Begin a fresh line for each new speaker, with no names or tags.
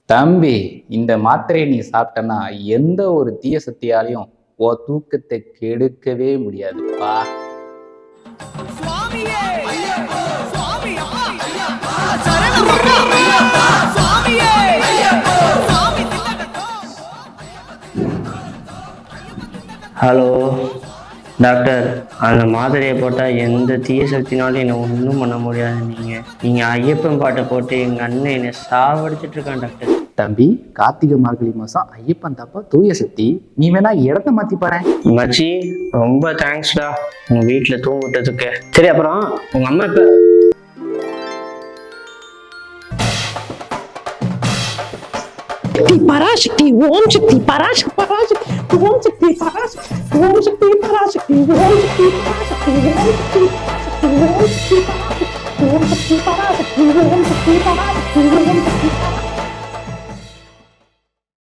தம்பி, இந்த மாத்திரையை நீ சாப்பிட்டனா எந்த ஒரு தீய சக்தியாலையும் உன் தூக்கத்தை கெடுக்கவே முடியாதுப்பா.
ஹலோ டாக்டர், அந்த மாத்திரையை போட்டால் எந்த தீய சக்தினாலும் என்னை ஒன்றும் பண்ண முடியாது. நீங்கள் ஐயப்பன் பாட்டை போட்டு எங்கள் அண்ணன் என்னை சாவடிச்சிட்டு இருக்கான் டாக்டர்.
தம்பி, கார்த்திகை மார்கழி மாசம் ஐயப்பன் தாப்பா தூய சக்தி. நீ வேணா இடத்த மாத்தி பாரு.
மச்சி, ரொம்ப தேங்க்ஸ்டா உங்க வீட்டில் தூங்கிட்டதுக்கு. சரி, அப்புறம் உங்க அம்மா இப்போ
பராசக்தி ஓம் சக்தி பராசக்தி பராசக்தி ஓம் சக்தி பராசக்தி ஓம் சக்தி பராசக்தி ஓம் சக்தி பராசக்தி ஓம் சக்தி பராசக்தி ஓம் சக்தி பராசக்தி ஓம் சக்தி பராசக்தி ஓம் சக்தி பராசக்தி ஓம் சக்தி